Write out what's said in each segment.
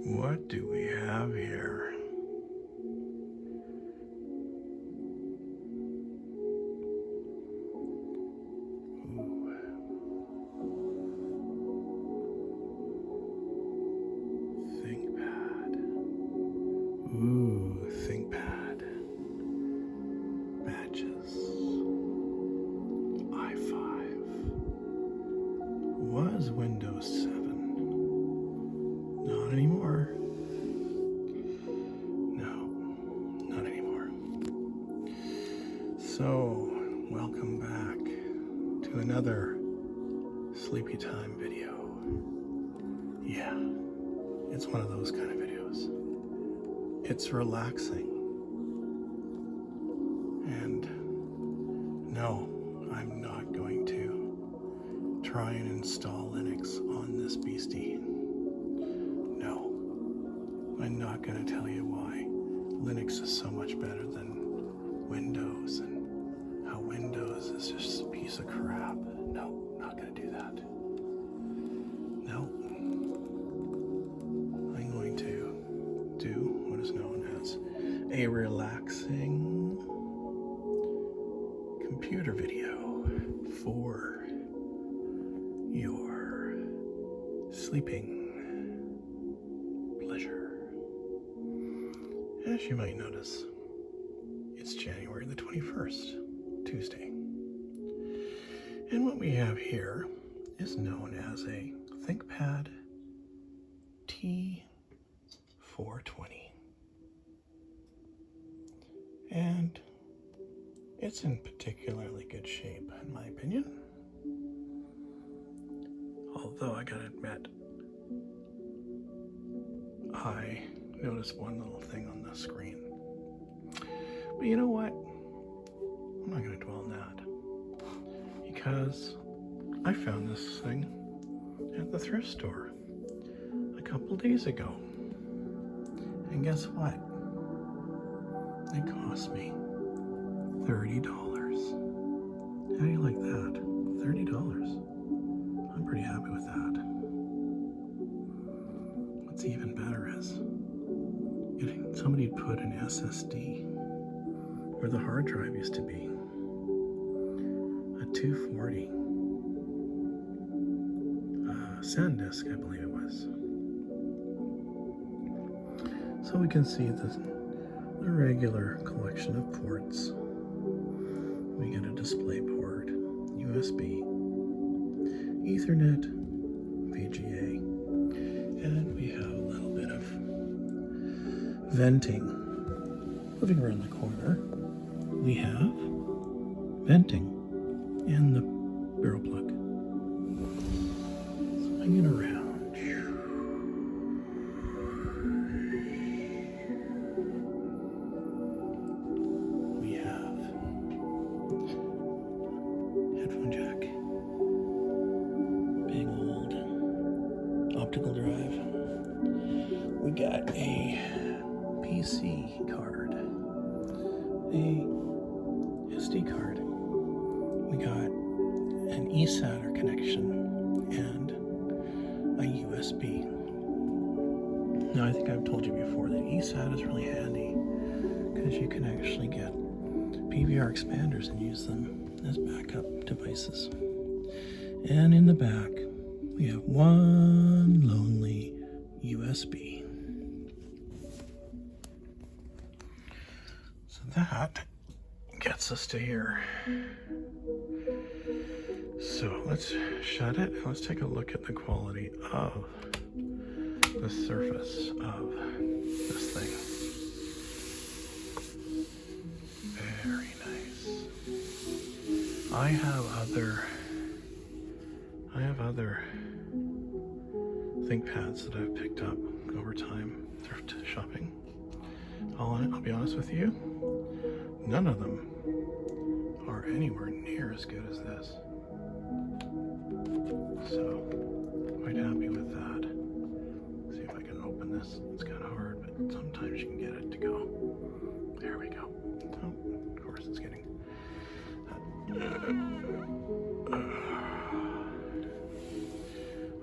What do we have here? Ooh. ThinkPad. Ooh, ThinkPad. Matches. i5. Was Windows 7. Not anymore. No, not anymore. So, welcome back to another sleepy time video. Yeah, it's one of those kind of videos. It's relaxing. And no, I'm not going to try and install Linux on this beastie. No, I'm not going to tell you why Linux is so much better than Windows and how Windows is just a piece of crap. No, not going to do that. No, I'm going to do what is known as a relaxing computer video for your sleeping pleasure. As you might notice, it's January the 21st, Tuesday. And what we have here is known as a ThinkPad T420. And it's in particularly good shape, in my opinion. Although I gotta admit, I noticed one little thing on the screen. But you know what? I'm not gonna dwell on that. Because I found this thing at the thrift store a couple days ago. And guess what? It cost me $30. How do you like that? $30. I'm pretty happy with that. What's even better is somebody put an SSD where the hard drive used to be. A 240 SanDisk, I believe it was. So we can see the regular collection of ports. We get a display port, USB, Ethernet, VGA, and we have a little bit of venting. Moving around the corner, we have venting in the barrel plug. Swinging around. We have headphone jack, big old optical drive. We got a PC card, a SD card. We got an eSATA connection and a USB. Now I think I've told you before that eSATA is really handy because you can actually get PVR expanders and use them as backup devices. And in the back, we have one lonely USB. So that gets us to here. So let's shut it and let's take a look at the quality of the surface of this thing. Very nice. I have other ThinkPads that I've picked up over time thrift shopping. I'll be honest with you, none of them are anywhere near as good as this. So, quite happy with that. See if I can open this. It's kind of hard, but sometimes you can get it to go. There we go. Oh, of course it's getting...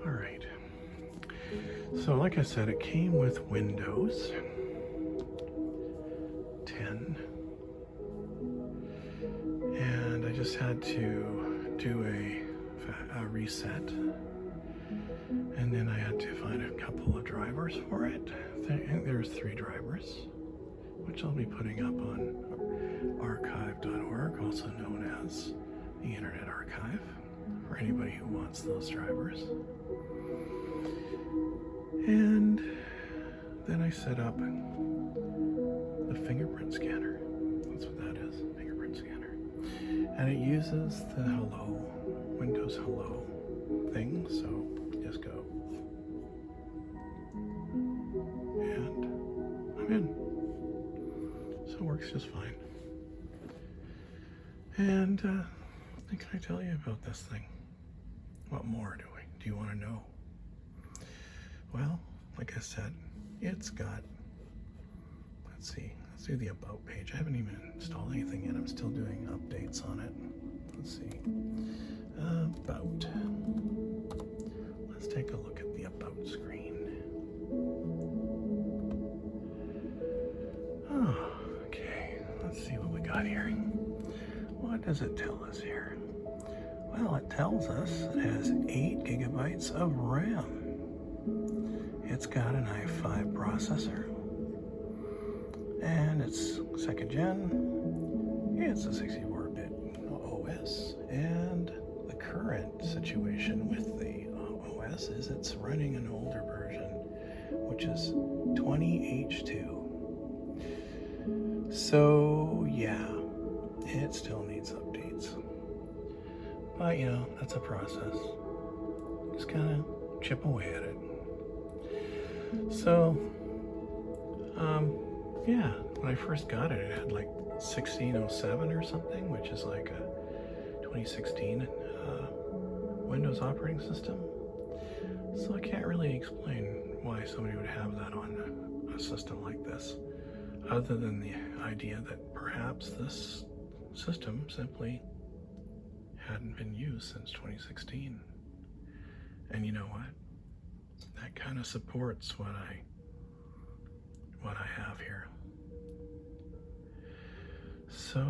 All right. So like I said, it came with Windows 10, and I just had to do a reset, and then I had to find a couple of drivers for it. I think there's 3 drivers, which I'll be putting up on archive.org, also known as the Internet Archive, for anybody who wants those drivers. And then I set up the fingerprint scanner. That's what that is, fingerprint scanner. And it uses the hello, Windows hello thing, so just go. And I'm in. So it works just fine. And what can I tell you about this thing? What more do you want to know? Well, like I said, it's got, let's do the About page. I haven't even installed anything yet. I'm still doing updates on it. Let's see. About. Let's take a look at the About screen. Oh, okay. Let's see what we got here. What does it tell us here? Well, it tells us it has 8 gigabytes of RAM. It's got an i5 processor, and it's 2nd gen. It's a 64-bit OS, and the current situation with the OS is it's running an older version, which is 20H2. So yeah, it still needs updates, but you know, that's a process. Just kind of chip away at it. So, yeah, when I first got it, it had like 1607 or something, which is like a 2016 Windows operating system. So I can't really explain why somebody would have that on a system like this, other than the idea that perhaps this system simply hadn't been used since 2016. And you know what? That kind of supports what I have here. So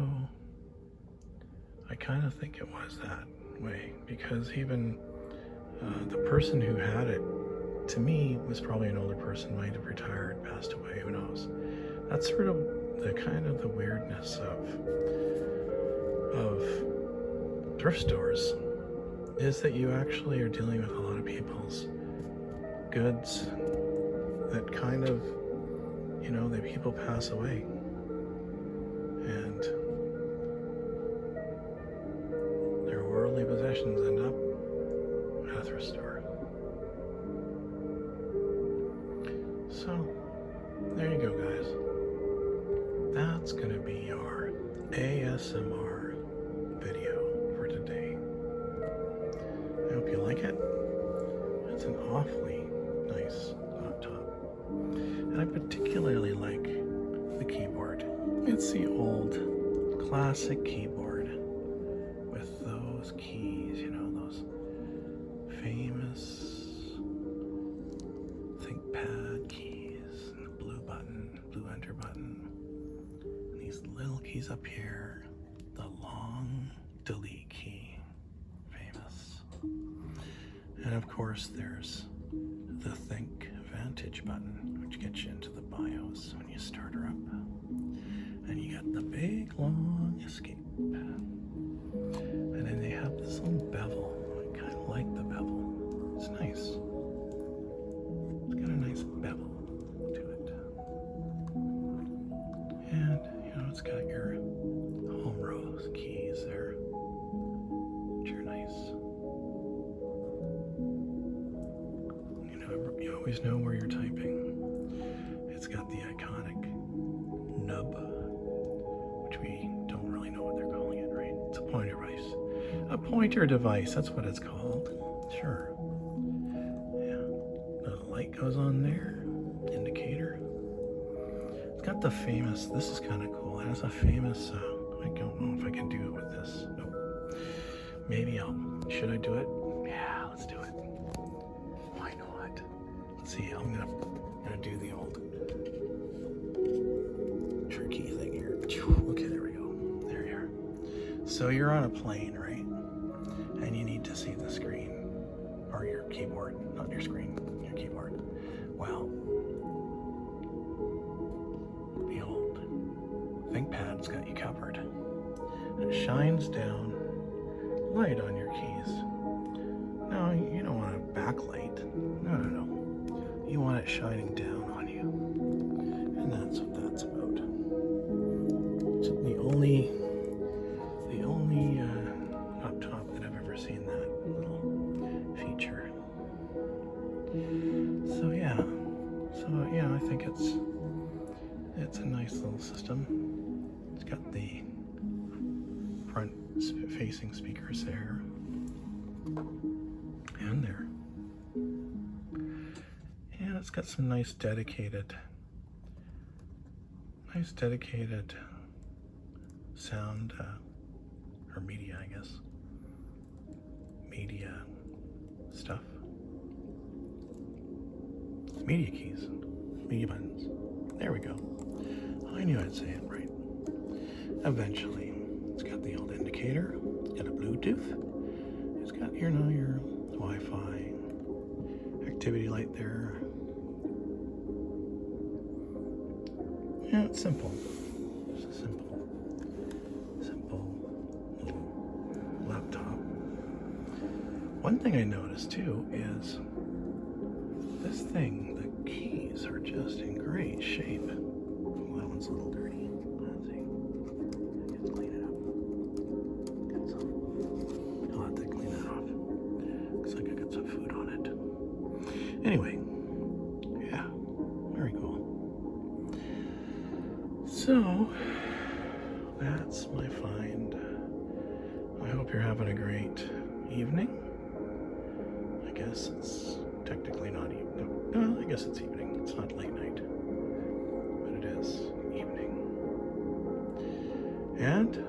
I kind of think it was that way, because even the person who had it, to me, was probably an older person, might have retired, passed away, who knows. That's sort of the weirdness of thrift stores, is that you actually are dealing with a lot of people's goods that kind of, you know, the people pass away, and their worldly possessions end up at a thrift store. So there you go, guys. That's gonna be our ASMR video for today. I hope you like it. It's an awfully nice laptop, and I particularly like the keyboard. It's the old classic keyboard with those keys, you know, those famous ThinkPad keys, and the blue button, blue enter button, and these little keys up here, the long delete key, famous. And of course there's the Think Vantage button, which gets you into the BIOS when you start her up. And you got the big long escape. And then they have this little bevel. I kind of like the bevel. It's nice. It's got a nice bevel to it. And, you know, it's got your home row keys there, which are nice. You always know where you're typing. It's got the iconic nub, which we don't really know what they're calling it, right? It's a pointer device. A pointer device, that's what it's called. Sure. Yeah. The light goes on there, indicator. It's got the famous, this is kind of cool. It has a famous, I don't know if I can do it with this. Nope. Maybe should I do it? Yeah, let's do it. Why not? Let's see, I'm gonna do the old tricky thing here. Okay, there we go. There you are. So you're on a plane, right? And you need to see the screen, or your keyboard, not your screen, your keyboard. Well, the old ThinkPad's got you covered. And it shines down light on your keys. No, you don't want a backlight. No. You want it shining down on you. And that's what that's about. It's the only laptop that I've ever seen that little feature. So yeah, I think it's a nice little system. It's got the front-facing speakers there and there, and it's got some nice dedicated sound or media, I guess, media stuff, media keys, media buttons. There we go. I knew I'd say it right eventually. It's got the old indicator, it's got a Bluetooth, it's got your Wi-Fi, activity light there. Yeah, it's simple. It's a simple little laptop. One thing I noticed too is this thing, the keys are just in great shape. Oh, that one's a little dirty. Let's see. Let's clean it up. I'll have to clean that off. Looks like I got some food on it. Anyway, yeah, very cool. So, that's my find. I hope you're having a great evening. I guess it's technically not evening. No, I guess it's evening. It's not late night, but it is evening. And